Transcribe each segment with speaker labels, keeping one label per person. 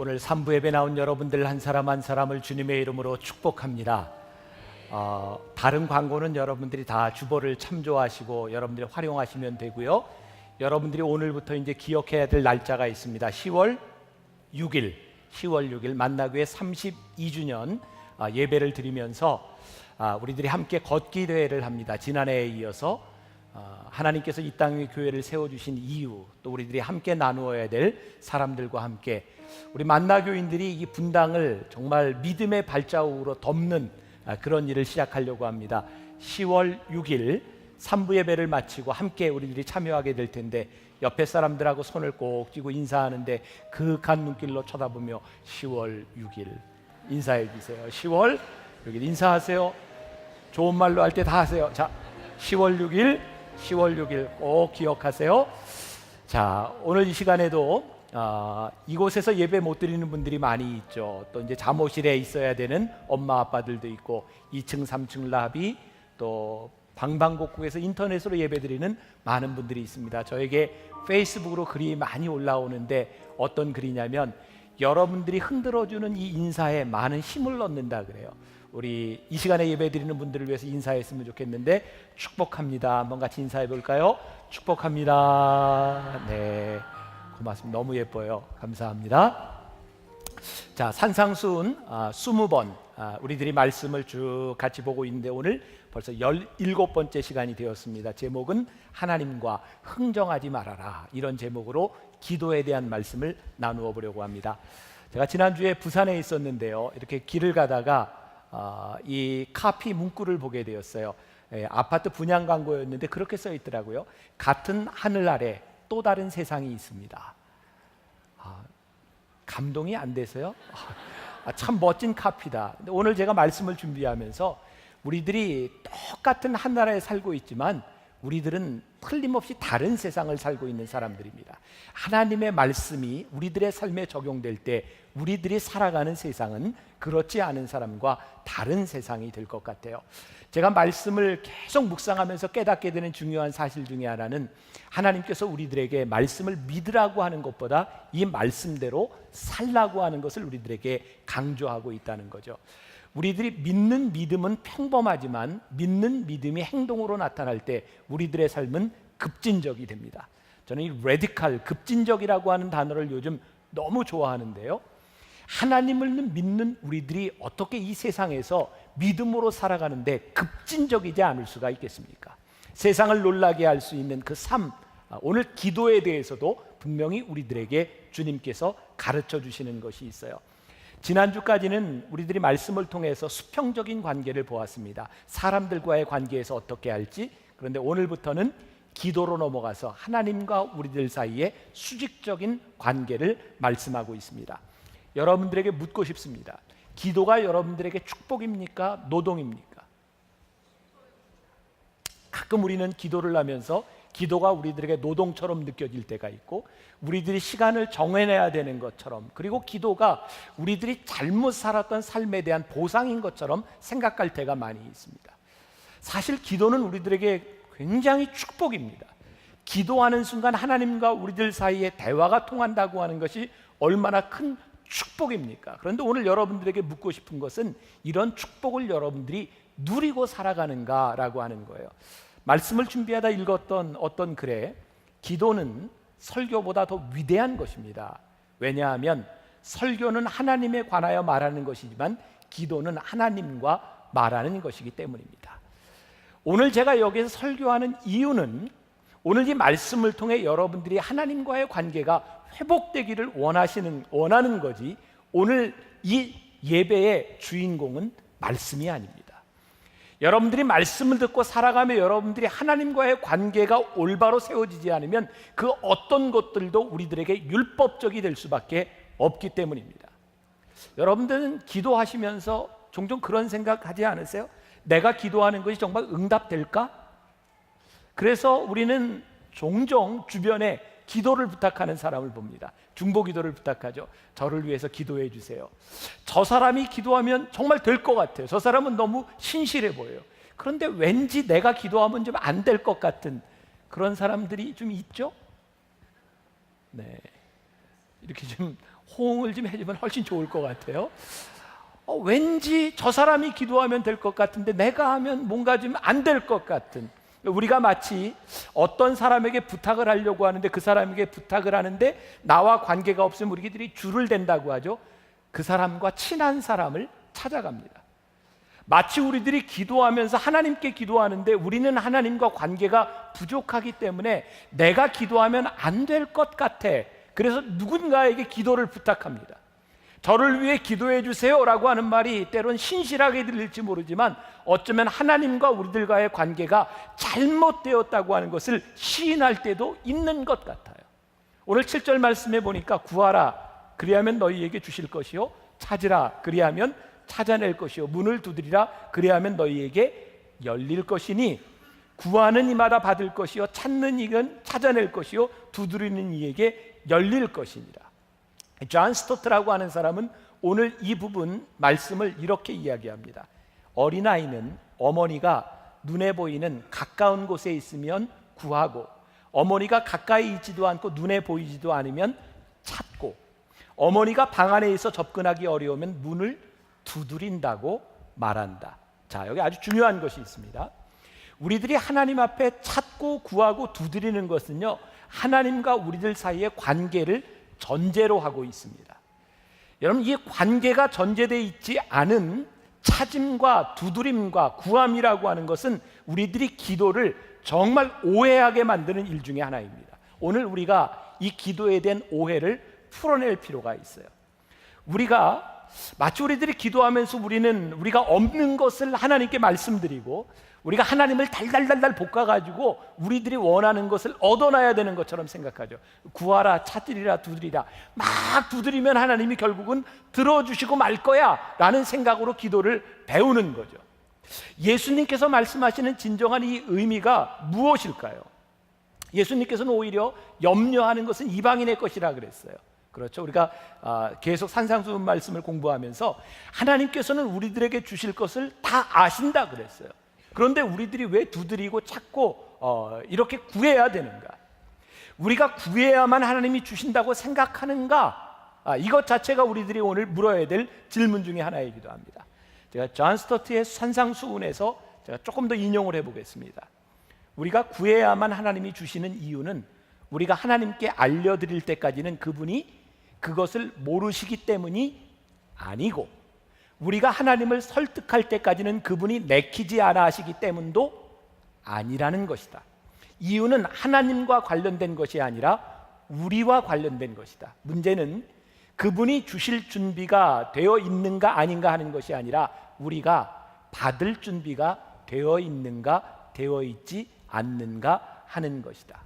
Speaker 1: 오늘 3부 예배 나온 여러분들 한 사람 한 사람을 주님의 이름으로 축복합니다. 다른 광고는 여러분들이 다 주보를 참조하시고 여러분들이 활용하시면 되고요. 여러분들이 오늘부터 이제 기억해야 될 날짜가 있습니다. 10월 6일 만나교회 32주년 예배를 드리면서 우리들이 함께 걷기 대회를 합니다. 지난해에 이어서 하나님께서 이 땅에 교회를 세워주신 이유, 또 우리들이 함께 나누어야 될 사람들과 함께 우리 만나교인들이 이 분당을 정말 믿음의 발자국으로 덮는 그런 일을 시작하려고 합니다. 10월 6일 3부 예배를 마치고 함께 우리들이 참여하게 될 텐데 옆에 사람들하고 손을 꼭 쥐고 인사하는데 그윽한 눈길로 쳐다보며 10월 6일 인사해 주세요. 10월 6일 인사하세요. 좋은 말로 할 때 다 하세요. 자, 10월 6일 꼭 기억하세요. 자, 오늘 이 시간에도 이곳에서 예배 못 드리는 분들이 많이 있죠. 또 이제 잠옷실에 있어야 되는 엄마 아빠들도 있고 2층 3층 라비 또 방방곡곡에서 인터넷으로 예배 드리는 많은 분들이 있습니다. 저에게 페이스북으로 글이 많이 올라오는데 어떤 글이냐면 여러분들이 흔들어주는 이 인사에 많은 힘을 얻는다 그래요. 우리 이 시간에 예배 드리는 분들을 위해서 인사했으면 좋겠는데 축복합니다. 한번 같이 인사해 볼까요? 축복합니다. 네, 고맙습니다. 너무 예뻐요. 감사합니다. 자, 산상수훈 20번 우리들이 말씀을 쭉 같이 보고 있는데 오늘 벌써 17번째 시간이 되었습니다. 제목은 하나님과 흥정하지 말아라, 이런 제목으로 기도에 대한 말씀을 나누어 보려고 합니다. 제가 지난주에 부산에 있었는데요, 이렇게 길을 가다가 이 카피 문구를 보게 되었어요. 아파트 분양 광고였는데 그렇게 써 있더라고요. 같은 하늘 아래 또 다른 세상이 있습니다. 감동이 안 돼서요. 참 멋진 카피다. 근데 오늘 제가 말씀을 준비하면서 우리들이 똑같은 한 나라에 살고 있지만 우리들은 틀림없이 다른 세상을 살고 있는 사람들입니다. 하나님의 말씀이 우리들의 삶에 적용될 때 우리들이 살아가는 세상은 그렇지 않은 사람과 다른 세상이 될 것 같아요. 제가 말씀을 계속 묵상하면서 깨닫게 되는 중요한 사실 중에 하나는 하나님께서 우리들에게 말씀을 믿으라고 하는 것보다 이 말씀대로 살라고 하는 것을 우리들에게 강조하고 있다는 거죠. 우리들이 믿는 믿음은 평범하지만 믿는 믿음이 행동으로 나타날 때 우리들의 삶은 급진적이 됩니다. 저는 이 레디칼, 급진적이라고 하는 단어를 요즘 너무 좋아하는데요, 하나님을 믿는 우리들이 어떻게 이 세상에서 믿음으로 살아가는데 급진적이지 않을 수가 있겠습니까? 세상을 놀라게 할 수 있는 그 삶, 오늘 기도에 대해서도 분명히 우리들에게 주님께서 가르쳐 주시는 것이 있어요. 지난주까지는 우리들이 말씀을 통해서 수평적인 관계를 보았습니다. 사람들과의 관계에서 어떻게 할지. 그런데 오늘부터는 기도로 넘어가서 하나님과 우리들 사이의 수직적인 관계를 말씀하고 있습니다. 여러분들에게 묻고 싶습니다. 기도가 여러분들에게 축복입니까? 노동입니까? 가끔 우리는 기도를 하면서 기도가 우리들에게 노동처럼 느껴질 때가 있고 우리들이 시간을 정해내야 되는 것처럼, 그리고 기도가 우리들이 잘못 살았던 삶에 대한 보상인 것처럼 생각할 때가 많이 있습니다. 사실 기도는 우리들에게 굉장히 축복입니다. 기도하는 순간 하나님과 우리들 사이에 대화가 통한다고 하는 것이 얼마나 큰 축복입니까? 그런데 오늘 여러분들에게 묻고 싶은 것은 이런 축복을 여러분들이 누리고 살아가는가라고 하는 거예요. 말씀을 준비하다 읽었던 어떤 글에 기도는 설교보다 더 위대한 것입니다. 왜냐하면 설교는 하나님에 관하여 말하는 것이지만 기도는 하나님과 말하는 것이기 때문입니다. 오늘 제가 여기서 설교하는 이유는 오늘 이 말씀을 통해 여러분들이 하나님과의 관계가 회복되기를 원하는 거지, 오늘 이 예배의 주인공은 말씀이 아닙니다. 여러분들이 말씀을 듣고 살아가며 여러분들이 하나님과의 관계가 올바로 세워지지 않으면 그 어떤 것들도 우리들에게 율법적이 될 수밖에 없기 때문입니다. 여러분들은 기도하시면서 종종 그런 생각하지 않으세요? 내가 기도하는 것이 정말 응답될까? 그래서 우리는 종종 주변에 기도를 부탁하는 사람을 봅니다. 중보기도를 부탁하죠. 저를 위해서 기도해 주세요. 저 사람이 기도하면 정말 될 것 같아요. 저 사람은 너무 신실해 보여요. 그런데 왠지 내가 기도하면 좀 안 될 것 같은 그런 사람들이 좀 있죠? 네, 이렇게 좀 호응을 좀 해주면 훨씬 좋을 것 같아요. 왠지 저 사람이 기도하면 될 것 같은데 내가 하면 뭔가 좀 안 될 것 같은, 우리가 마치 어떤 사람에게 부탁을 하려고 하는데 그 사람에게 부탁을 하는데 나와 관계가 없으면 우리들이 줄을 댄다고 하죠. 그 사람과 친한 사람을 찾아갑니다. 마치 우리들이 기도하면서 하나님께 기도하는데 우리는 하나님과 관계가 부족하기 때문에 내가 기도하면 안 될 것 같아. 그래서 누군가에게 기도를 부탁합니다. 저를 위해 기도해 주세요라고 하는 말이 때론 신실하게 들릴지 모르지만 어쩌면 하나님과 우리들과의 관계가 잘못되었다고 하는 것을 시인할 때도 있는 것 같아요. 오늘 7절 말씀에 보니까 구하라 그리하면 너희에게 주실 것이요 찾으라 그리하면 찾아낼 것이요 문을 두드리라 그리하면 너희에게 열릴 것이니 구하는 이마다 받을 것이요 찾는 이는 찾아낼 것이요 두드리는 이에게 열릴 것이니라. 존 스토트라고 하는 사람은 오늘 이 부분 말씀을 이렇게 이야기합니다. 어린아이는 어머니가 눈에 보이는 가까운 곳에 있으면 구하고 어머니가 가까이 있지도 않고 눈에 보이지도 않으면 찾고 어머니가 방 안에 있어 접근하기 어려우면 문을 두드린다고 말한다. 자, 여기 아주 중요한 것이 있습니다. 우리들이 하나님 앞에 찾고 구하고 두드리는 것은요, 하나님과 우리들 사이의 관계를 전제로 하고 있습니다. 여러분, 이 관계가 전제되어 있지 않은 찾음과 두드림과 구함이라고 하는 것은 우리들이 기도를 정말 오해하게 만드는 일 중에 하나입니다. 오늘 우리가 이 기도에 대한 오해를 풀어낼 필요가 있어요. 우리가 마치 우리들이 기도하면서 우리가 없는 것을 하나님께 말씀드리고 우리가 하나님을 달달달달 볶아가지고 우리들이 원하는 것을 얻어놔야 되는 것처럼 생각하죠. 구하라, 찾으리라, 두드리라. 막 두드리면 하나님이 결국은 들어주시고 말 거야 라는 생각으로 기도를 배우는 거죠. 예수님께서 말씀하시는 진정한 이 의미가 무엇일까요? 예수님께서는 오히려 염려하는 것은 이방인의 것이라 그랬어요. 그렇죠. 우리가 계속 산상수훈 말씀을 공부하면서 하나님께서는 우리들에게 주실 것을 다 아신다 그랬어요. 그런데 우리들이 왜 두드리고 찾고 이렇게 구해야 되는가? 우리가 구해야만 하나님이 주신다고 생각하는가? 이것 자체가 우리들이 오늘 물어야 될 질문 중에 하나이기도 합니다. 제가 존 스토트의 산상수훈에서 제가 조금 더 인용을 해보겠습니다. 우리가 구해야만 하나님이 주시는 이유는 우리가 하나님께 알려드릴 때까지는 그분이 그것을 모르시기 때문이 아니고 우리가 하나님을 설득할 때까지는 그분이 내키지 않아 하시기 때문도 아니라는 것이다. 이유는 하나님과 관련된 것이 아니라 우리와 관련된 것이다. 문제는 그분이 주실 준비가 되어 있는가 아닌가 하는 것이 아니라 우리가 받을 준비가 되어 있는가 되어 있지 않는가 하는 것이다.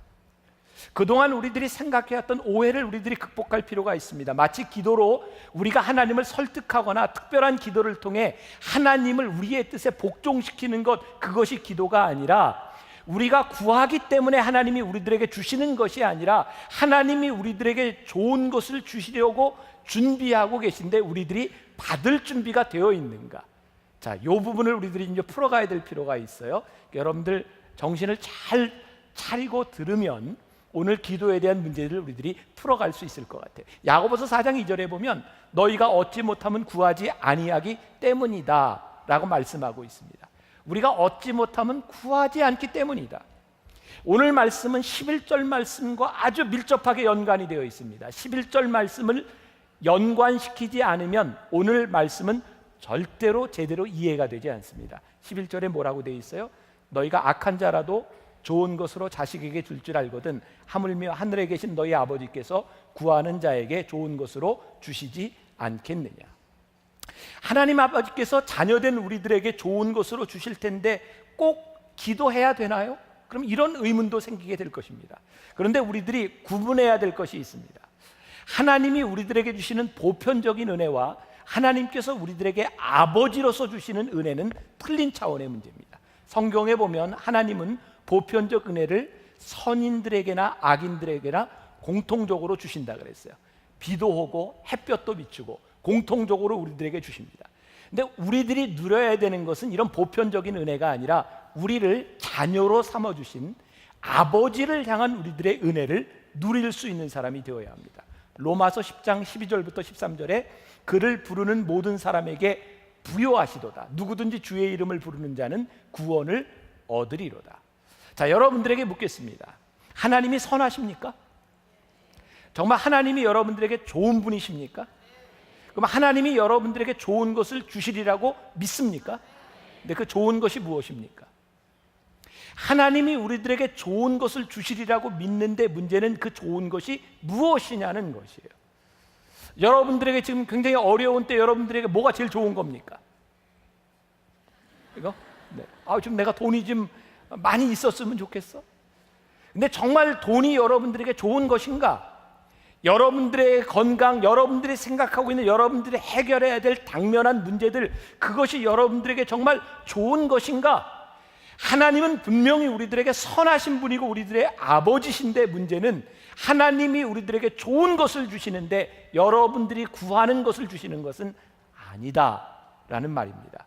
Speaker 1: 그동안 우리들이 생각해왔던 오해를 우리들이 극복할 필요가 있습니다. 마치 기도로 우리가 하나님을 설득하거나 특별한 기도를 통해 하나님을 우리의 뜻에 복종시키는 것, 그것이 기도가 아니라 우리가 구하기 때문에 하나님이 우리들에게 주시는 것이 아니라 하나님이 우리들에게 좋은 것을 주시려고 준비하고 계신데 우리들이 받을 준비가 되어 있는가. 자, 이 부분을 우리들이 이제 풀어가야 될 필요가 있어요. 여러분들 정신을 잘 차리고 들으면 오늘 기도에 대한 문제를 우리들이 풀어갈 수 있을 것 같아요. 야고보서 4장 2절에 보면 너희가 얻지 못하면 구하지 아니하기 때문이다 라고 말씀하고 있습니다. 우리가 얻지 못하면 구하지 않기 때문이다. 오늘 말씀은 11절 말씀과 아주 밀접하게 연관이 되어 있습니다. 11절 말씀을 연관시키지 않으면 오늘 말씀은 절대로 제대로 이해가 되지 않습니다. 11절에 뭐라고 되어 있어요? 너희가 악한 자라도 좋은 것으로 자식에게 줄 줄 알거든 하물며 하늘에 계신 너희 아버지께서 구하는 자에게 좋은 것으로 주시지 않겠느냐. 하나님 아버지께서 자녀된 우리들에게 좋은 것으로 주실 텐데 꼭 기도해야 되나요? 그럼 이런 의문도 생기게 될 것입니다. 그런데 우리들이 구분해야 될 것이 있습니다. 하나님이 우리들에게 주시는 보편적인 은혜와 하나님께서 우리들에게 아버지로서 주시는 은혜는 틀린 차원의 문제입니다. 성경에 보면 하나님은 보편적 은혜를 선인들에게나 악인들에게나 공통적으로 주신다 그랬어요. 비도 오고 햇볕도 비추고 공통적으로 우리들에게 주십니다. 근데 우리들이 누려야 되는 것은 이런 보편적인 은혜가 아니라 우리를 자녀로 삼아주신 아버지를 향한 우리들의 은혜를 누릴 수 있는 사람이 되어야 합니다. 로마서 10장 12절부터 13절에 그를 부르는 모든 사람에게 부요하시도다. 누구든지 주의 이름을 부르는 자는 구원을 얻으리로다. 자, 여러분들에게 묻겠습니다. 하나님이 선하십니까? 정말 하나님이 여러분들에게 좋은 분이십니까? 그럼 하나님이 여러분들에게 좋은 것을 주시리라고 믿습니까? 근데 그 좋은 것이 무엇입니까? 하나님이 우리들에게 좋은 것을 주시리라고 믿는데 문제는 그 좋은 것이 무엇이냐는 것이에요. 여러분들에게 지금 굉장히 어려운 때 여러분들에게 뭐가 제일 좋은 겁니까? 이거? 네. 좀 내가 돈이 좀 많이 있었으면 좋겠어. 근데 정말 돈이 여러분들에게 좋은 것인가? 여러분들의 건강, 여러분들이 생각하고 있는 여러분들이 해결해야 될 당면한 문제들, 그것이 여러분들에게 정말 좋은 것인가? 하나님은 분명히 우리들에게 선하신 분이고 우리들의 아버지신데 문제는 하나님이 우리들에게 좋은 것을 주시는데 여러분들이 구하는 것을 주시는 것은 아니다라는 말입니다.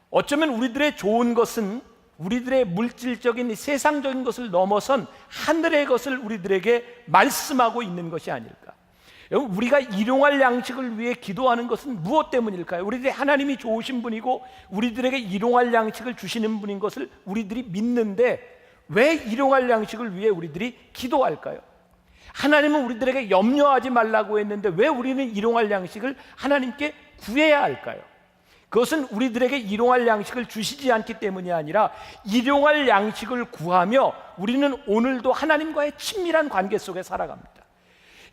Speaker 1: 어쩌면 우리들의 좋은 것은 우리들의 물질적인 세상적인 것을 넘어선 하늘의 것을 우리들에게 말씀하고 있는 것이 아닐까. 여러분, 우리가 일용할 양식을 위해 기도하는 것은 무엇 때문일까요? 우리들이 하나님이 좋으신 분이고 우리들에게 일용할 양식을 주시는 분인 것을 우리들이 믿는데 왜 일용할 양식을 위해 우리들이 기도할까요? 하나님은 우리들에게 염려하지 말라고 했는데 왜 우리는 일용할 양식을 하나님께 구해야 할까요? 그것은 우리들에게 일용할 양식을 주시지 않기 때문이 아니라 일용할 양식을 구하며 우리는 오늘도 하나님과의 친밀한 관계 속에 살아갑니다.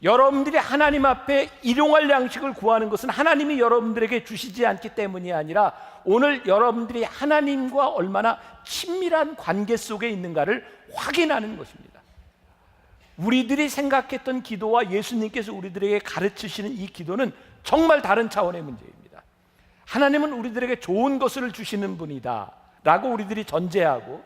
Speaker 1: 여러분들이 하나님 앞에 일용할 양식을 구하는 것은 하나님이 여러분들에게 주시지 않기 때문이 아니라 오늘 여러분들이 하나님과 얼마나 친밀한 관계 속에 있는가를 확인하는 것입니다. 우리들이 생각했던 기도와 예수님께서 우리들에게 가르치시는 이 기도는 정말 다른 차원의 문제입니다. 하나님은 우리들에게 좋은 것을 주시는 분이다 라고 우리들이 전제하고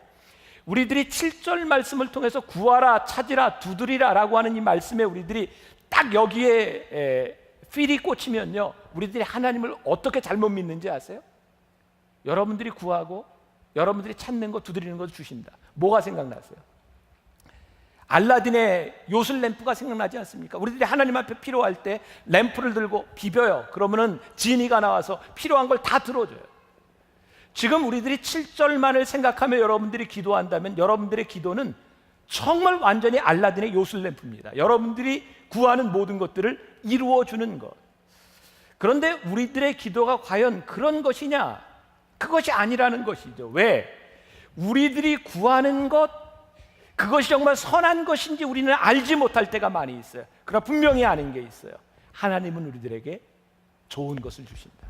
Speaker 1: 우리들이 7절 말씀을 통해서 구하라, 찾으라, 두드리라 라고 하는 이 말씀에 우리들이 딱 여기에 필이 꽂히면요, 우리들이 하나님을 어떻게 잘못 믿는지 아세요? 여러분들이 구하고 여러분들이 찾는 거, 두드리는 거 주신다. 뭐가 생각나세요? 알라딘의 요술 램프가 생각나지 않습니까? 우리들이 하나님 앞에 필요할 때 램프를 들고 비벼요. 그러면은 지니가 나와서 필요한 걸 다 들어줘요. 지금 우리들이 7절만을 생각하며 여러분들이 기도한다면 여러분들의 기도는 정말 완전히 알라딘의 요술 램프입니다. 여러분들이 구하는 모든 것들을 이루어주는 것. 그런데 우리들의 기도가 과연 그런 것이냐? 그것이 아니라는 것이죠. 왜? 우리들이 구하는 것, 그것이 정말 선한 것인지 우리는 알지 못할 때가 많이 있어요. 그러나 분명히 아는 게 있어요. 하나님은 우리들에게 좋은 것을 주신다.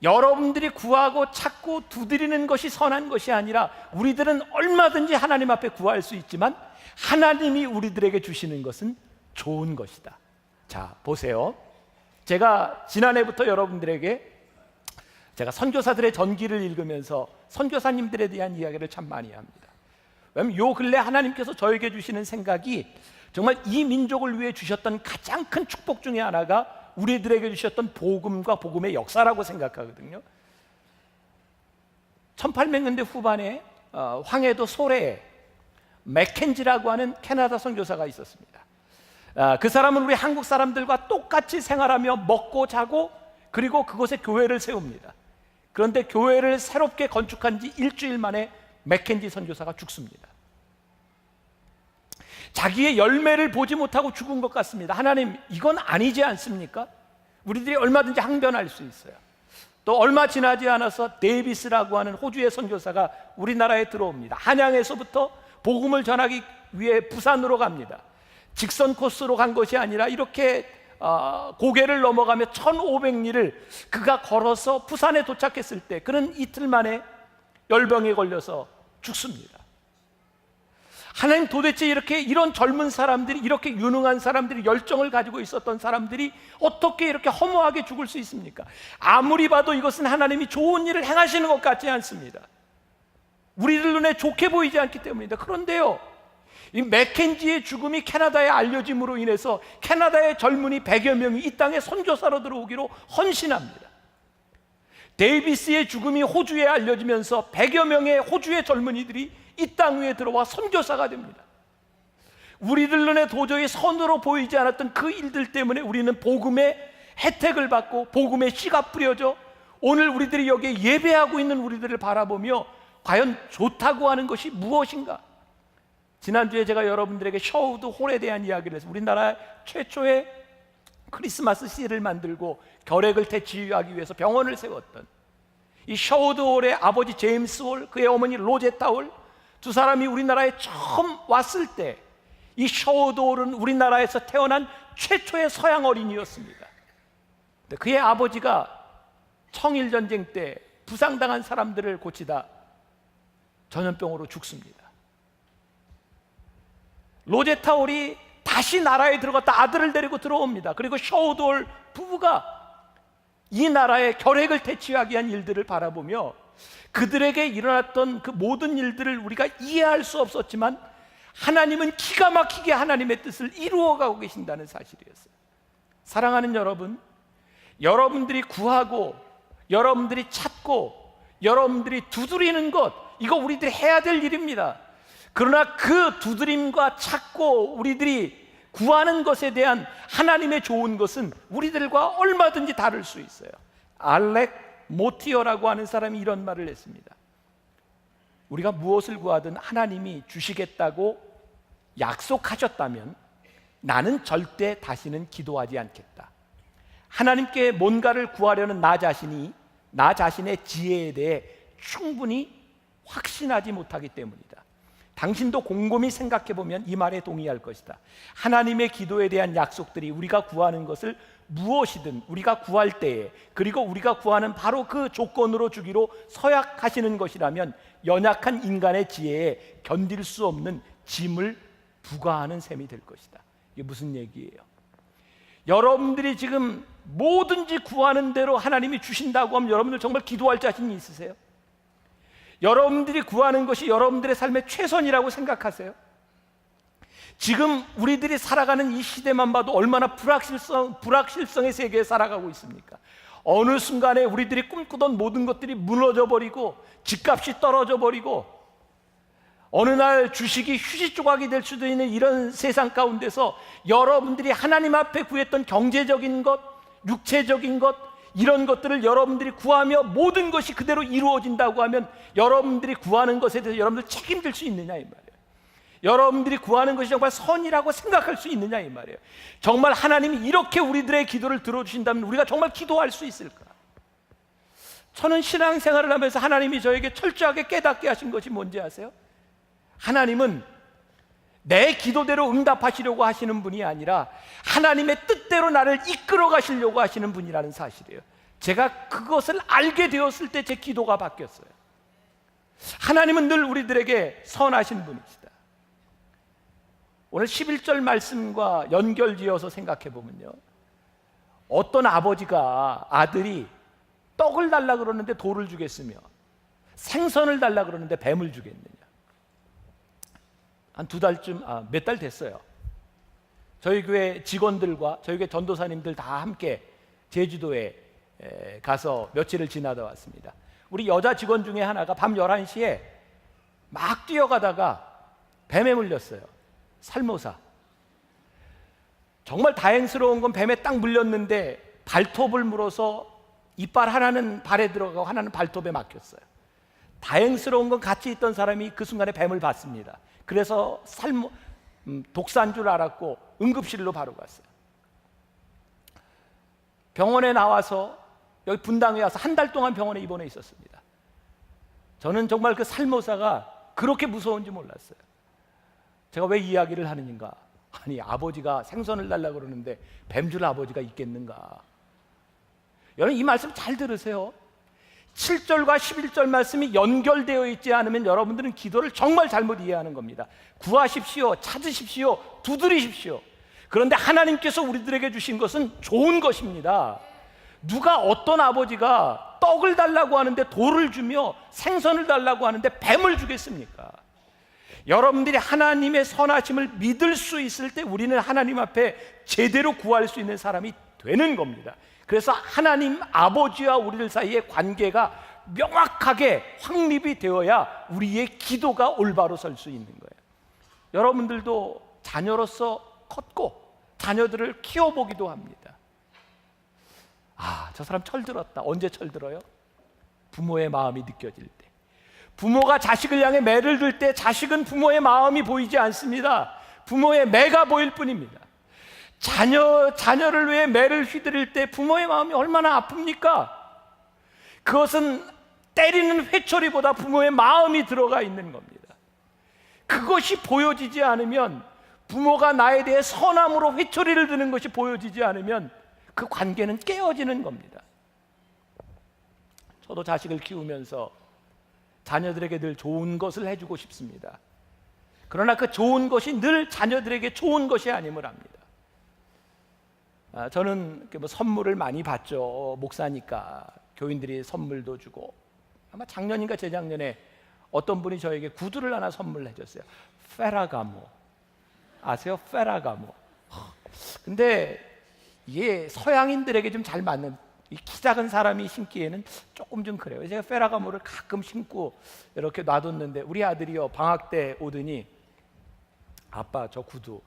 Speaker 1: 여러분들이 구하고 찾고 두드리는 것이 선한 것이 아니라 우리들은 얼마든지 하나님 앞에 구할 수 있지만 하나님이 우리들에게 주시는 것은 좋은 것이다. 자, 보세요. 제가 지난해부터 여러분들에게 제가 선교사들의 전기를 읽으면서 선교사님들에 대한 이야기를 참 많이 합니다. 왜냐하면 요 근래 하나님께서 저에게 주시는 생각이 정말 이 민족을 위해 주셨던 가장 큰 축복 중에 하나가 우리들에게 주셨던 복음과 복음의 역사라고 생각하거든요. 1800년대 후반에 황해도 소래에 맥켄지라고 하는 캐나다 선교사가 있었습니다. 그 사람은 우리 한국 사람들과 똑같이 생활하며 먹고 자고 그리고 그곳에 교회를 세웁니다. 그런데 교회를 새롭게 건축한 지 일주일 만에 맥켄지 선교사가 죽습니다. 자기의 열매를 보지 못하고 죽은 것 같습니다. 하나님, 이건 아니지 않습니까? 우리들이 얼마든지 항변할 수 있어요. 또 얼마 지나지 않아서 데이비스라고 하는 호주의 선교사가 우리나라에 들어옵니다. 한양에서부터 복음을 전하기 위해 부산으로 갑니다. 직선 코스로 간 것이 아니라 이렇게 고개를 넘어가며 1500리를 그가 걸어서 부산에 도착했을 때 그는 이틀 만에 열병에 걸려서 죽습니다. 하나님, 도대체 이런 젊은 사람들이, 이렇게 유능한 사람들이, 열정을 가지고 있었던 사람들이 어떻게 이렇게 허무하게 죽을 수 있습니까? 아무리 봐도 이것은 하나님이 좋은 일을 행하시는 것 같지 않습니다. 우리들 눈에 좋게 보이지 않기 때문입니다. 그런데요, 이 맥켄지의 죽음이 캐나다에 알려짐으로 인해서 캐나다의 젊은이 100여 명이 이 땅에 선교사로 들어오기로 헌신합니다. 데이비스의 죽음이 호주에 알려지면서 100여 명의 호주의 젊은이들이 이 땅 위에 들어와 선교사가 됩니다. 우리들 눈에 도저히 선으로 보이지 않았던 그 일들 때문에 우리는 복음의 혜택을 받고 복음의 씨가 뿌려져 오늘 우리들이 여기에 예배하고 있는 우리들을 바라보며 과연 좋다고 하는 것이 무엇인가? 지난주에 제가 여러분들에게 셔우드 홀에 대한 이야기를 해서 우리나라 최초의 크리스마스 씨를 만들고 결핵을 대치하기 위해서 병원을 세웠던 이 셔우드 홀의 아버지 제임스 홀, 그의 어머니 로제타 홀, 두 사람이 우리나라에 처음 왔을 때 이 셔우드 홀은 우리나라에서 태어난 최초의 서양 어린이였습니다. 그의 아버지가 청일전쟁 때 부상당한 사람들을 고치다 전염병으로 죽습니다. 로제타 홀이 다시 나라에 들어갔다 아들을 데리고 들어옵니다. 그리고 셔우드 홀 부부가 이 나라의 결핵을 퇴치하기 위한 일들을 바라보며 그들에게 일어났던 그 모든 일들을 우리가 이해할 수 없었지만 하나님은 기가 막히게 하나님의 뜻을 이루어가고 계신다는 사실이었어요. 사랑하는 여러분, 여러분들이 구하고 여러분들이 찾고 여러분들이 두드리는 것, 이거 우리들이 해야 될 일입니다. 그러나 그 두드림과 찾고 우리들이 구하는 것에 대한 하나님의 좋은 것은 우리들과 얼마든지 다를 수 있어요. 알렉 모티어라고 하는 사람이 이런 말을 했습니다. 우리가 무엇을 구하든 하나님이 주시겠다고 약속하셨다면 나는 절대 다시는 기도하지 않겠다. 하나님께 뭔가를 구하려는 나 자신이 나 자신의 지혜에 대해 충분히 확신하지 못하기 때문이다. 당신도 곰곰이 생각해보면 이 말에 동의할 것이다. 하나님의 기도에 대한 약속들이 우리가 구하는 것을 무엇이든 우리가 구할 때에, 그리고 우리가 구하는 바로 그 조건으로 주기로 서약하시는 것이라면 연약한 인간의 지혜에 견딜 수 없는 짐을 부과하는 셈이 될 것이다. 이게 무슨 얘기예요? 여러분들이 지금 뭐든지 구하는 대로 하나님이 주신다고 하면 여러분들 정말 기도할 자신이 있으세요? 여러분들이 구하는 것이 여러분들의 삶의 최선이라고 생각하세요? 지금 우리들이 살아가는 이 시대만 봐도 얼마나 불확실성의 세계에 살아가고 있습니까? 어느 순간에 우리들이 꿈꾸던 모든 것들이 무너져 버리고 집값이 떨어져 버리고 어느 날 주식이 휴지 조각이 될 수도 있는 이런 세상 가운데서 여러분들이 하나님 앞에 구했던 경제적인 것, 육체적인 것, 이런 것들을 여러분들이 구하며 모든 것이 그대로 이루어진다고 하면 여러분들이 구하는 것에 대해서 여러분들 책임질 수 있느냐 이 말이에요. 여러분들이 구하는 것이 정말 선이라고 생각할 수 있느냐 이 말이에요. 정말 하나님이 이렇게 우리들의 기도를 들어주신다면 우리가 정말 기도할 수 있을까? 저는 신앙생활을 하면서 하나님이 저에게 철저하게 깨닫게 하신 것이 뭔지 아세요? 하나님은 내 기도대로 응답하시려고 하시는 분이 아니라 하나님의 뜻대로 나를 이끌어 가시려고 하시는 분이라는 사실이에요. 제가 그것을 알게 되었을 때 제 기도가 바뀌었어요. 하나님은 늘 우리들에게 선하신 분이시다. 오늘 11절 말씀과 연결지어서 생각해 보면요, 어떤 아버지가 아들이 떡을 달라 그러는데 돌을 주겠으며 생선을 달라 그러는데 뱀을 주겠느냐? 한 두 달쯤, 몇 달 됐어요. 저희 교회 직원들과 저희 교회 전도사님들 다 함께 제주도에 가서 며칠을 지나다 왔습니다. 우리 여자 직원 중에 하나가 밤 11시에 막 뛰어가다가 뱀에 물렸어요. 살모사. 정말 다행스러운 건 뱀에 딱 물렸는데 발톱을 물어서 이빨 하나는 발에 들어가고 하나는 발톱에 막혔어요. 다행스러운 건 같이 있던 사람이 그 순간에 뱀을 봤습니다. 그래서 독사인 줄 알았고 응급실로 바로 갔어요. 병원에 나와서 여기 분당에 와서 한 달 동안 병원에 입원해 있었습니다. 저는 정말 그 살모사가 그렇게 무서운지 몰랐어요. 제가 왜 이 이야기를 하는가? 아니, 아버지가 생선을 달라고 그러는데 뱀줄 아버지가 있겠는가? 여러분, 이 말씀 잘 들으세요. 7절과 11절 말씀이 연결되어 있지 않으면 여러분들은 기도를 정말 잘못 이해하는 겁니다. 구하십시오, 찾으십시오, 두드리십시오. 그런데 하나님께서 우리들에게 주신 것은 좋은 것입니다. 누가 어떤 아버지가 떡을 달라고 하는데 돌을 주며 생선을 달라고 하는데 뱀을 주겠습니까? 여러분들이 하나님의 선하심을 믿을 수 있을 때 우리는 하나님 앞에 제대로 구할 수 있는 사람이 되는 겁니다. 그래서 하나님 아버지와 우리들 사이의 관계가 명확하게 확립이 되어야 우리의 기도가 올바로 설 수 있는 거예요. 여러분들도 자녀로서 컸고 자녀들을 키워보기도 합니다. 저 사람 철들었다. 언제 철들어요? 부모의 마음이 느껴질 때. 부모가 자식을 향해 매를 들 때 자식은 부모의 마음이 보이지 않습니다. 부모의 매가 보일 뿐입니다. 자녀를 위해 매를 휘두를 때 부모의 마음이 얼마나 아픕니까? 그것은 때리는 회초리보다 부모의 마음이 들어가 있는 겁니다. 그것이 보여지지 않으면, 부모가 나에 대해 선함으로 회초리를 드는 것이 보여지지 않으면 그 관계는 깨어지는 겁니다. 저도 자식을 키우면서 자녀들에게 늘 좋은 것을 해주고 싶습니다. 그러나 그 좋은 것이 늘 자녀들에게 좋은 것이 아님을 압니다. 저는 선물을 많이 받죠. 목사니까 교인들이 선물도 주고, 아마 작년인가 재작년에 어떤 분이 저에게 구두를 하나 선물해 줬어요. 페라가모 아세요? 페라가모. 근데 이게 서양인들에게 좀 잘 맞는, 키 작은 사람이 신기에는 조금 좀 그래요. 제가 페라가모를 가끔 신고 이렇게 놔뒀는데 우리 아들이요, 방학 때 오더니 아빠 저 구두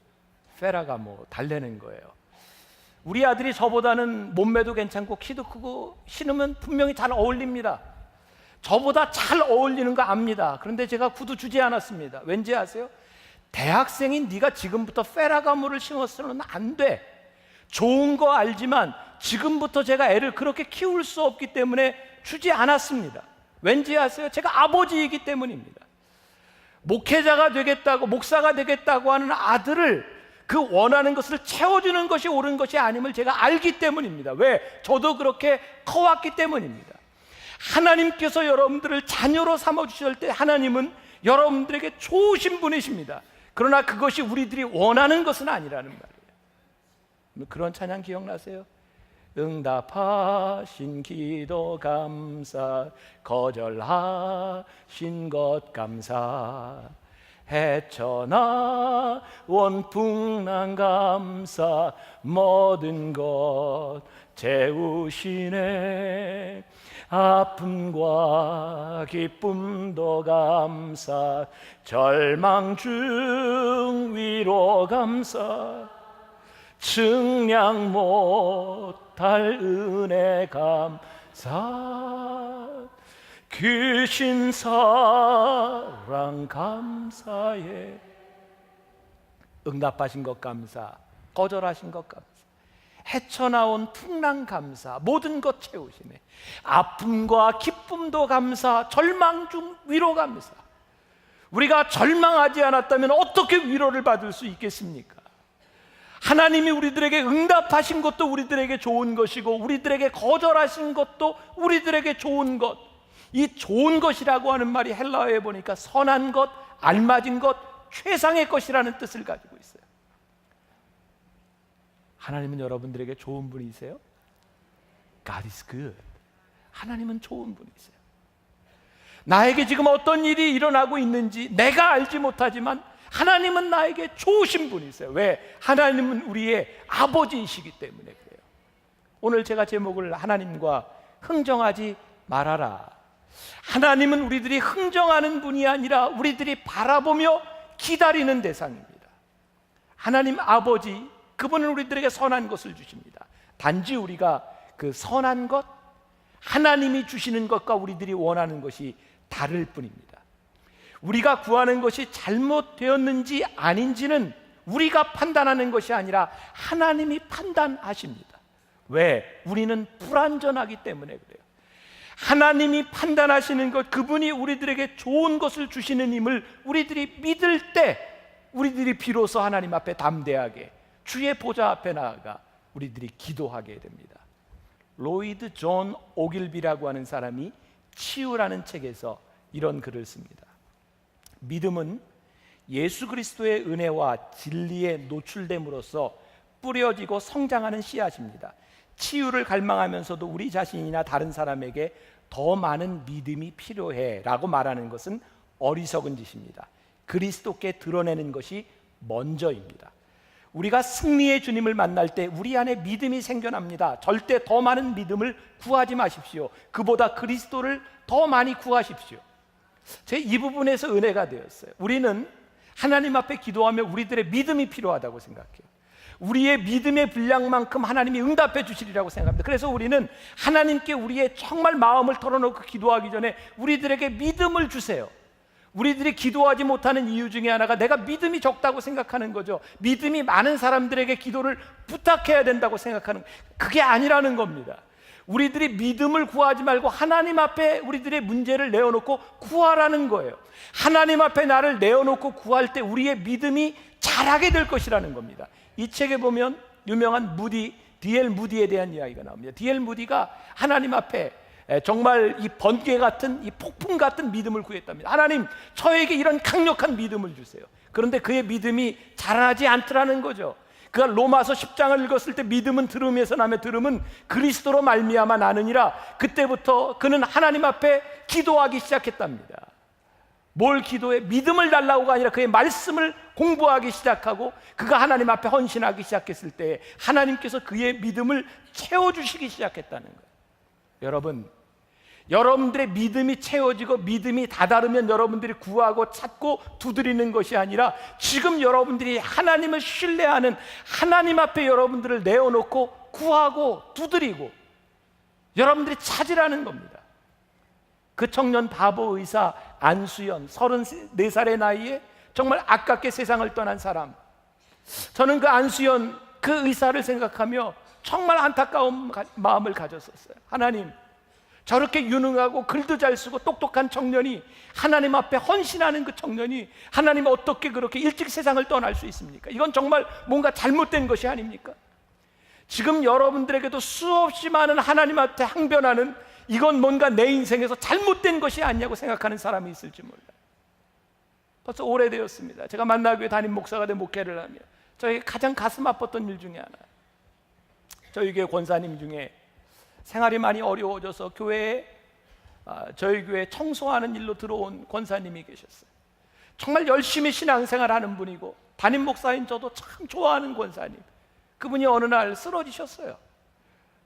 Speaker 1: 페라가모 달래는 거예요. 우리 아들이 저보다는 몸매도 괜찮고 키도 크고 신으면 분명히 잘 어울립니다. 저보다 잘 어울리는 거 압니다. 그런데 제가 구두 주지 않았습니다. 왠지 아세요? 대학생인 네가 지금부터 페라가모를 신었으면 안 돼. 좋은 거 알지만 지금부터 제가 애를 그렇게 키울 수 없기 때문에 주지 않았습니다. 왠지 아세요? 제가 아버지이기 때문입니다. 목회자가 되겠다고, 목사가 되겠다고 하는 아들을, 그 원하는 것을 채워주는 것이 옳은 것이 아님을 제가 알기 때문입니다. 왜? 저도 그렇게 커왔기 때문입니다. 하나님께서 여러분들을 자녀로 삼아주실 때 하나님은 여러분들에게 좋으신 분이십니다. 그러나 그것이 우리들이 원하는 것은 아니라는 말이에요. 그런 찬양 기억나세요? 응답하신 기도 감사, 거절하신 것 감사, 헤쳐나온 풍랑 감사, 모든 것 채우시네. 아픔과 기쁨도 감사, 절망 중 위로 감사, 측량 못할 은혜 감사, 귀신 사랑 감사해. 응답하신 것 감사, 거절하신 것 감사, 헤쳐나온 풍랑 감사, 모든 것 채우시네. 아픔과 기쁨도 감사, 절망 중 위로 감사. 우리가 절망하지 않았다면 어떻게 위로를 받을 수 있겠습니까? 하나님이 우리들에게 응답하신 것도 우리들에게 좋은 것이고, 우리들에게 거절하신 것도 우리들에게 좋은 것. 이 좋은 것이라고 하는 말이 헬라어에 보니까 선한 것, 알맞은 것, 최상의 것이라는 뜻을 가지고 있어요. 하나님은 여러분들에게 좋은 분이세요? God is good. 하나님은 좋은 분이세요. 나에게 지금 어떤 일이 일어나고 있는지 내가 알지 못하지만 하나님은 나에게 좋으신 분이세요. 왜? 하나님은 우리의 아버지이시기 때문에 그래요. 오늘 제가 제목을 하나님과 흥정하지 말아라. 하나님은 우리들이 흥정하는 분이 아니라 우리들이 바라보며 기다리는 대상입니다. 하나님 아버지, 그분은 우리들에게 선한 것을 주십니다. 단지 우리가 그 선한 것, 하나님이 주시는 것과 우리들이 원하는 것이 다를 뿐입니다. 우리가 구하는 것이 잘못되었는지 아닌지는 우리가 판단하는 것이 아니라 하나님이 판단하십니다. 왜? 우리는 불완전하기 때문에 그래요. 하나님이 판단하시는 것, 그분이 우리들에게 좋은 것을 주시는 힘을 우리들이 믿을 때 우리들이 비로소 하나님 앞에 담대하게 주의 보좌 앞에 나아가 우리들이 기도하게 됩니다. 로이드 존 오길비라고 하는 사람이 치유라는 책에서 이런 글을 씁니다. 믿음은 예수 그리스도의 은혜와 진리에 노출됨으로써 뿌려지고 성장하는 씨앗입니다. 치유를 갈망하면서도 우리 자신이나 다른 사람에게 더 많은 믿음이 필요해 라고 말하는 것은 어리석은 짓입니다. 그리스도께 드러내는 것이 먼저입니다. 우리가 승리의 주님을 만날 때 우리 안에 믿음이 생겨납니다. 절대 더 많은 믿음을 구하지 마십시오. 그보다 그리스도를 더 많이 구하십시오. 제 이 부분에서 은혜가 되었어요. 우리는 하나님 앞에 기도하며 우리들의 믿음이 필요하다고 생각해요. 우리의 믿음의 분량만큼 하나님이 응답해 주시리라고 생각합니다. 그래서 우리는 하나님께 우리의 정말 마음을 털어놓고 기도하기 전에 우리들에게 믿음을 주세요. 우리들이 기도하지 못하는 이유 중에 하나가 내가 믿음이 적다고 생각하는 거죠. 믿음이 많은 사람들에게 기도를 부탁해야 된다고 생각하는 거예요. 그게 아니라는 겁니다. 우리들이 믿음을 구하지 말고 하나님 앞에 우리들의 문제를 내어놓고 구하라는 거예요. 하나님 앞에 나를 내어놓고 구할 때 우리의 믿음이 자라게 될 것이라는 겁니다. 이 책에 보면 유명한 D.L. 무디에 대한 이야기가 나옵니다. D.L. 무디가 하나님 앞에 정말 이 번개 같은, 이 폭풍 같은 믿음을 구했답니다. 하나님, 저에게 이런 강력한 믿음을 주세요. 그런데 그의 믿음이 자라지 않더라는 거죠. 그가 로마서 10장을 읽었을 때 믿음은 들음에서 나며 들음은 그리스도로 말미암아 나느니라. 그때부터 그는 하나님 앞에 기도하기 시작했답니다. 뭘 기도해? 믿음을 달라고가 아니라 그의 말씀을 공부하기 시작하고 그가 하나님 앞에 헌신하기 시작했을 때 하나님께서 그의 믿음을 채워주시기 시작했다는 거예요. 여러분, 여러분들의 믿음이 채워지고 믿음이 다다르면 여러분들이 구하고 찾고 두드리는 것이 아니라 지금 여러분들이 하나님을 신뢰하는 하나님 앞에 여러분들을 내어놓고 구하고 두드리고 여러분들이 찾으라는 겁니다. 그 청년 바보 의사 안수연, 34살의 나이에 정말 아깝게 세상을 떠난 사람, 저는 그 안수연 그 의사를 생각하며 정말 안타까운 마음을 가졌었어요. 하나님, 저렇게 유능하고 글도 잘 쓰고 똑똑한 청년이 하나님 앞에 헌신하는 그 청년이 하나님 어떻게 그렇게 일찍 세상을 떠날 수 있습니까? 이건 정말 뭔가 잘못된 것이 아닙니까? 지금 여러분들에게도 수없이 많은 하나님 앞에 항변하는 이건 뭔가 내 인생에서 잘못된 것이 아니냐고 생각하는 사람이 있을지 몰라요. 벌써 오래되었습니다. 제가 만나교회 담임 목사가 된 목회를 하며 저에게 가장 가슴 아팠던 일 중에 하나, 저희 교회 권사님 중에 생활이 많이 어려워져서 교회에 저희 교회 청소하는 일로 들어온 권사님이 계셨어요. 정말 열심히 신앙생활하는 분이고 담임 목사인 저도 참 좋아하는 권사님. 그분이 어느 날 쓰러지셨어요.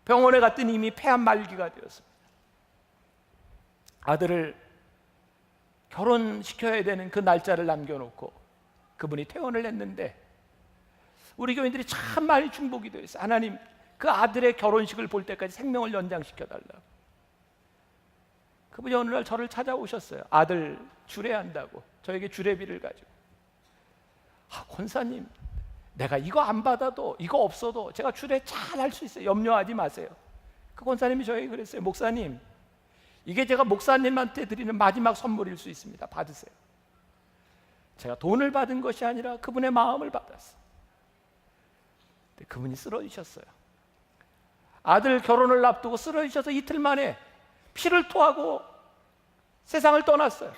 Speaker 1: 병원에 갔더니 이미 폐암 말기가 되었습니다. 아들을 결혼시켜야 되는 그 날짜를 남겨놓고 그분이 퇴원을 했는데 우리 교인들이 참 많이 중복이 되어 있어요. 하나님, 그 아들의 결혼식을 볼 때까지 생명을 연장시켜달라고. 그분이 어느 날 저를 찾아오셨어요. 아들 주례한다고 저에게 주례비를 가지고. 권사님, 내가 이거 안 받아도 이거 없어도 제가 주례 잘 할 수 있어요. 염려하지 마세요. 그 권사님이 저에게 그랬어요. 목사님, 이게 제가 목사님한테 드리는 마지막 선물일 수 있습니다. 받으세요. 제가 돈을 받은 것이 아니라 그분의 마음을 받았어요. 근데 그분이 쓰러지셨어요. 아들 결혼을 앞두고 쓰러지셔서 이틀 만에 피를 토하고 세상을 떠났어요.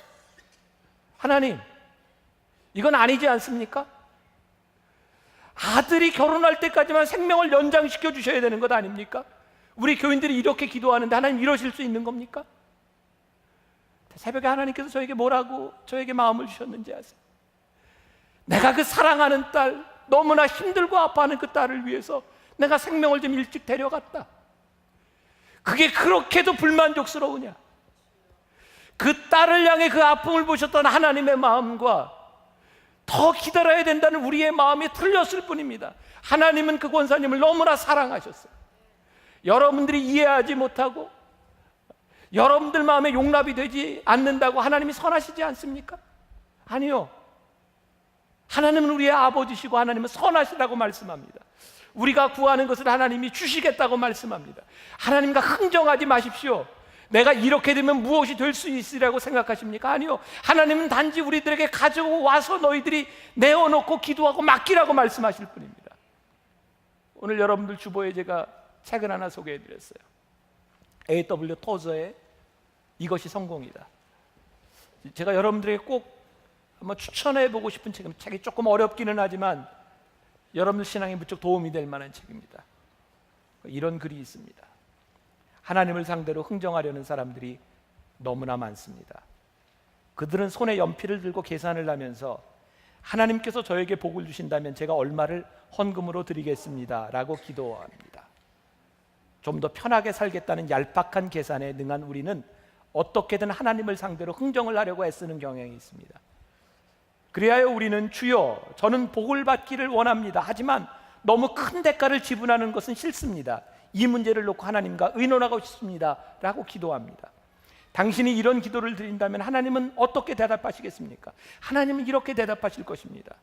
Speaker 1: 하나님, 이건 아니지 않습니까? 아들이 결혼할 때까지만 생명을 연장시켜 주셔야 되는 것 아닙니까? 우리 교인들이 이렇게 기도하는데 하나님 이러실 수 있는 겁니까? 새벽에 하나님께서 저에게 뭐라고 저에게 마음을 주셨는지 아세요? 내가 그 사랑하는 딸, 너무나 힘들고 아파하는 그 딸을 위해서 내가 생명을 좀 일찍 데려갔다. 그게 그렇게도 불만족스러우냐? 그 딸을 향해 그 아픔을 보셨던 하나님의 마음과 더 기다려야 된다는 우리의 마음이 틀렸을 뿐입니다. 하나님은 그 권사님을 너무나 사랑하셨어요. 여러분들이 이해하지 못하고 여러분들 마음에 용납이 되지 않는다고 하나님이 선하시지 않습니까? 아니요. 하나님은 우리의 아버지시고 하나님은 선하시다고 말씀합니다. 우리가 구하는 것을 하나님이 주시겠다고 말씀합니다. 하나님과 흥정하지 마십시오. 내가 이렇게 되면 무엇이 될 수 있으리라고 생각하십니까? 아니요. 하나님은 단지 우리들에게 가지고 와서 너희들이 내어놓고 기도하고 맡기라고 말씀하실 뿐입니다. 오늘 여러분들 주보에 제가 책을 하나 소개해드렸어요. A.W. 토저의 이것이 성공이다. 제가 여러분들에게 꼭 한번 추천해보고 싶은 책입니다. 책이 조금 어렵기는 하지만 여러분들 신앙에 무척 도움이 될 만한 책입니다. 이런 글이 있습니다. 하나님을 상대로 흥정하려는 사람들이 너무나 많습니다. 그들은 손에 연필을 들고 계산을 하면서 하나님께서 저에게 복을 주신다면 제가 얼마를 헌금으로 드리겠습니다 라고 기도합니다. 좀 더 편하게 살겠다는 얄팍한 계산에 능한 우리는 어떻게든 하나님을 상대로 흥정을 하려고 애쓰는 경향이 있습니다. 그리하여 우리는 주여 저는 복을 받기를 원합니다. 하지만 너무 큰 대가를 지불하는 것은 싫습니다. 이 문제를 놓고 하나님과 의논하고 싶습니다 라고 기도합니다. 당신이 이런 기도를 드린다면 하나님은 어떻게 대답하시겠습니까? 하나님은 이렇게 대답하실 것입니다.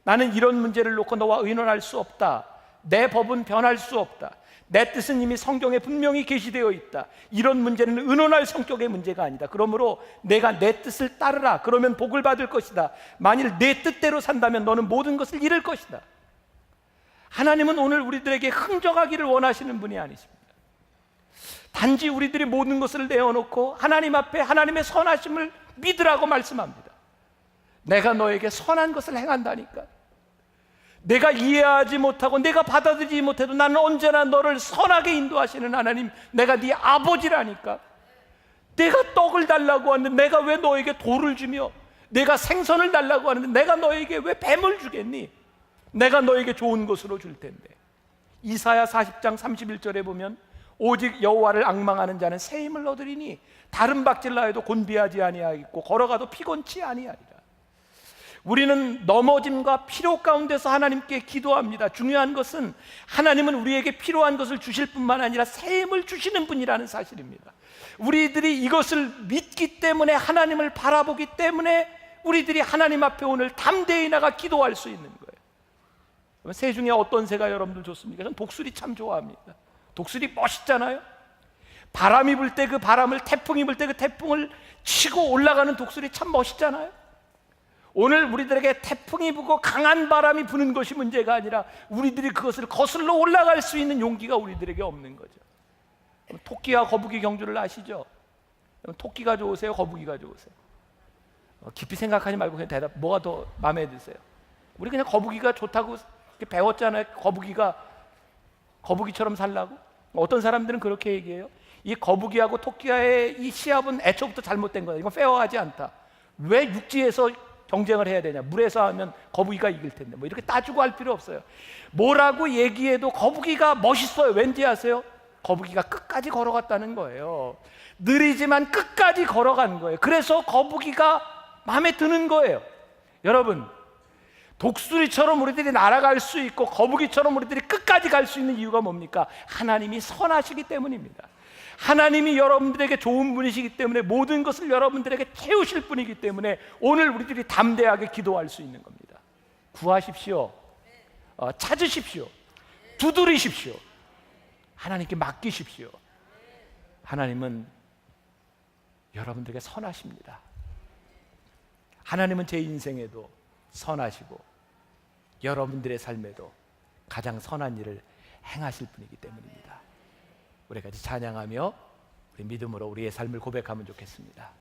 Speaker 1: 나는 이런 문제를 놓고 너와 의논할 수 없다. 내 법은 변할 수 없다. 내 뜻은 이미 성경에 분명히 게시되어 있다. 이런 문제는 의논할 성격의 문제가 아니다. 그러므로 내가 내 뜻을 따르라. 그러면 복을 받을 것이다. 만일 내 뜻대로 산다면 너는 모든 것을 잃을 것이다. 하나님은 오늘 우리들에게 흥정하기를 원하시는 분이 아니십니다. 단지 우리들이 모든 것을 내어놓고 하나님 앞에 하나님의 선하심을 믿으라고 말씀합니다. 내가 너에게 선한 것을 행한다니까. 내가 이해하지 못하고 내가 받아들이지 못해도 나는 언제나 너를 선하게 인도하시는 하나님, 내가 네 아버지라니까. 내가 떡을 달라고 하는데 내가 왜 너에게 돌을 주며, 내가 생선을 달라고 하는데 내가 너에게 왜 뱀을 주겠니? 내가 너에게 좋은 것으로 줄 텐데. 이사야 40장 31절에 보면 오직 여호와를 앙망하는 자는 새 힘을 얻으리니 다른 박질라 해도 곤비하지 아니하겠고 걸어가도 피곤치 아니하리라. 우리는 넘어짐과 필요 가운데서 하나님께 기도합니다. 중요한 것은 하나님은 우리에게 필요한 것을 주실 뿐만 아니라 새 힘을 주시는 분이라는 사실입니다. 우리들이 이것을 믿기 때문에, 하나님을 바라보기 때문에 우리들이 하나님 앞에 오늘 담대히 나가 기도할 수 있는 거예요. 새 중에 어떤 새가 여러분들 좋습니까? 저는 독수리 참 좋아합니다. 독수리 멋있잖아요. 바람이 불 때 그 바람을, 태풍이 불 때 그 태풍을 치고 올라가는 독수리 참 멋있잖아요. 오늘 우리들에게 태풍이 불고 강한 바람이 부는 것이 문제가 아니라 우리들이 그것을 거슬러 올라갈 수 있는 용기가 우리들에게 없는 거죠. 토끼와 거북이 경주를 아시죠? 토끼가 좋으세요? 거북이가 좋으세요? 깊이 생각하지 말고 그냥 대답. 뭐가 더 마음에 드세요? 우리 그냥 거북이가 좋다고 배웠잖아요. 거북이처럼 살라고. 어떤 사람들은 그렇게 얘기해요. 이 거북이하고 토끼와의 이 시합은 애초부터 잘못된 거다. 이건 페어하지 않다. 왜 육지에서 경쟁을 해야 되냐? 물에서 하면 거북이가 이길 텐데. 뭐 이렇게 따지고 할 필요 없어요. 뭐라고 얘기해도 거북이가 멋있어요. 왠지 아세요? 거북이가 끝까지 걸어갔다는 거예요. 느리지만 끝까지 걸어간 거예요. 그래서 거북이가 마음에 드는 거예요. 여러분, 독수리처럼 우리들이 날아갈 수 있고 거북이처럼 우리들이 끝까지 갈 수 있는 이유가 뭡니까? 하나님이 선하시기 때문입니다. 하나님이 여러분들에게 좋은 분이시기 때문에, 모든 것을 여러분들에게 채우실 분이기 때문에 오늘 우리들이 담대하게 기도할 수 있는 겁니다. 구하십시오. 찾으십시오. 두드리십시오. 하나님께 맡기십시오. 하나님은 여러분들에게 선하십니다. 하나님은 제 인생에도 선하시고 여러분들의 삶에도 가장 선한 일을 행하실 분이기 때문입니다. 우리 같이 찬양하며 우리 믿음으로 우리의 삶을 고백하면 좋겠습니다.